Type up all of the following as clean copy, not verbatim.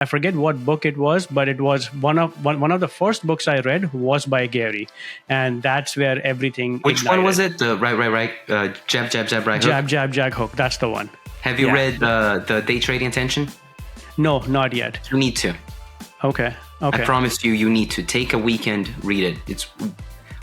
I forget what book it was, but it was one of the first books I read was by Gary, and that's where everything. Which ignited. one was it? The right. Jab, right hook. Jab hook. That's the one. Have you read the Day Trading Intention? No, not yet. You need to. Okay. I promise you need to take a weekend, read it.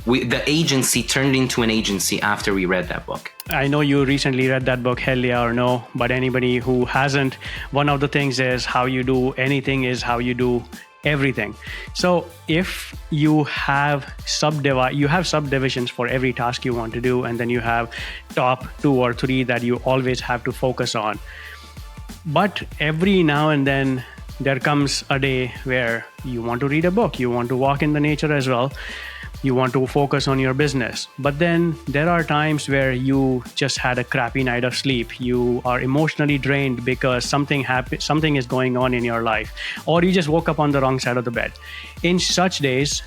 The agency turned into an agency after we read that book. I know you recently read that book, hell yeah or no, but anybody who hasn't, one of the things is how you do anything is how you do everything. So if you have subdivisions for every task you want to do, and then you have top 2 or 3 that you always have to focus on. But every now and then there comes a day where you want to read a book, you want to walk in the nature as well, you want to focus on your business. But then there are times where you just had a crappy night of sleep. You are emotionally drained because something is going on in your life, or you just woke up on the wrong side of the bed. In such days,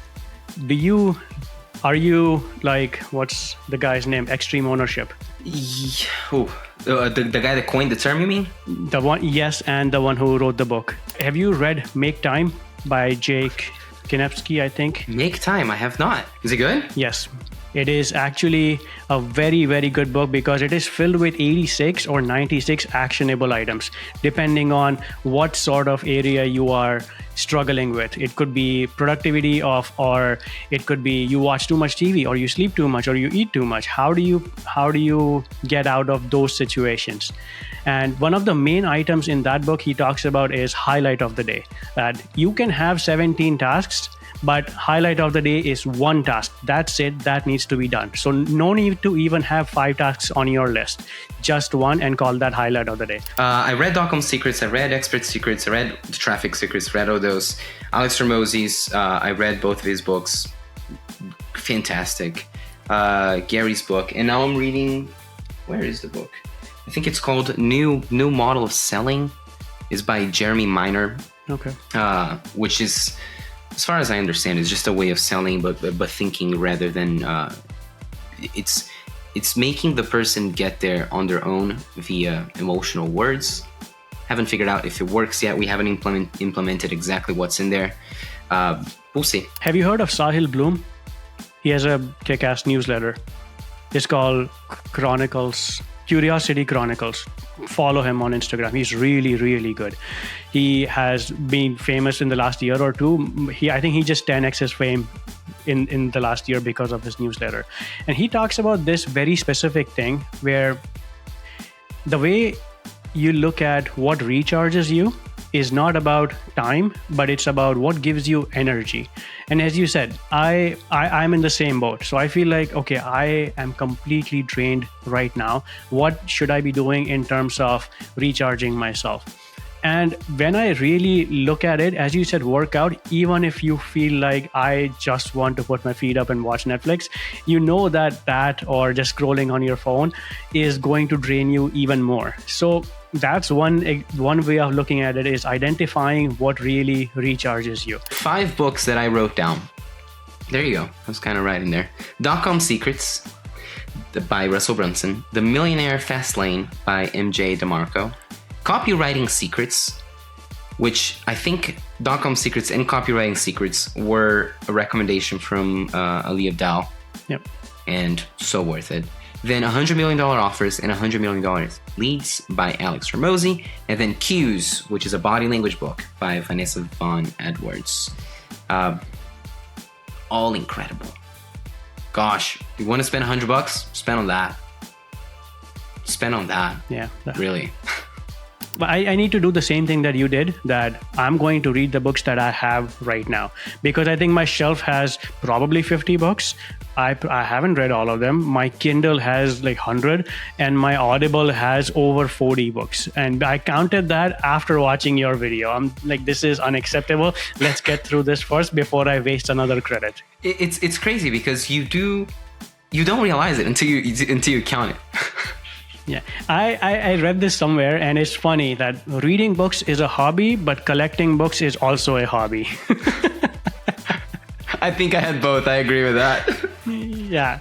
are you like, what's the guy's name? Extreme Ownership. The guy that coined the term, you mean? The one, yes, and the one who wrote the book. Have you read Make Time by Jake Kinepsky, I think? Make Time, I have not. Is it good? Yes. It is actually a very, very good book because it is filled with 86 or 96 actionable items, depending on what sort of area you are struggling with. It could be productivity or it could be you watch too much TV, or you sleep too much, or you eat too much. How do you get out of those situations? And one of the main items in that book he talks about is highlight of the day. That you can have 17 tasks, but highlight of the day is one task. That's it. That needs to be done. So no need to even have 5 tasks on your list. Just one, and call that highlight of the day. I read .com Secrets. I read Expert Secrets. I read The Traffic Secrets. Read all those. Alex Hormozi's. I read both of his books. Fantastic. Gary's book. And now I'm reading... Where is the book? I think it's called New Model of Selling. It's by Jeremy Miner. Okay. Which is... As far as I understand, it's just a way of selling, but thinking rather than it's making the person get there on their own via emotional words. Haven't figured out if it works yet. We haven't implemented exactly what's in there. We'll see. Have you heard of Sahil Bloom? He has a kick-ass newsletter. It's called Curiosity Chronicles. Follow him on Instagram. He's really, really good. He has been famous in the last year or two. I think he just 10x his fame in the last year because of his newsletter. And he talks about this very specific thing where the way you look at what recharges you is not about time, but it's about what gives you energy. And as you said, I'm in the same boat. So I feel like, okay, I am completely drained right now. What should I be doing in terms of recharging myself? And when I really look at it, as you said, workout, even if you feel like I just want to put my feet up and watch Netflix, you know that or just scrolling on your phone is going to drain you even more. So that's one way of looking at it, is identifying what really recharges you. 5 books that I wrote down. There you go. I was kind of right in there. .com Secrets by Russell Brunson. The Millionaire Fast Lane by MJ DeMarco. Copywriting Secrets, which I think .com Secrets and Copywriting Secrets were a recommendation from Ali Abdaal. Yep. And so worth it. Then $100 Million Offers and $100 Million Leads by Alex Hormozi. And then Cues, which is a body language book by Vanessa Von Edwards. All incredible. Gosh, you want to spend $100? Spend on that. Spend on that. Yeah. Really. But I need to do the same thing that you did, that I'm going to read the books that I have right now, because I think my shelf has probably 50 books. I haven't read all of them. My Kindle has like 100 and my Audible has over 40 books. And I counted that after watching your video. I'm like, this is unacceptable. Let's get through this first before I waste another credit. It's crazy because you don't realize it until you count it. Yeah, I read this somewhere, and it's funny that reading books is a hobby, but collecting books is also a hobby. I think I had both. I agree with that. Yeah.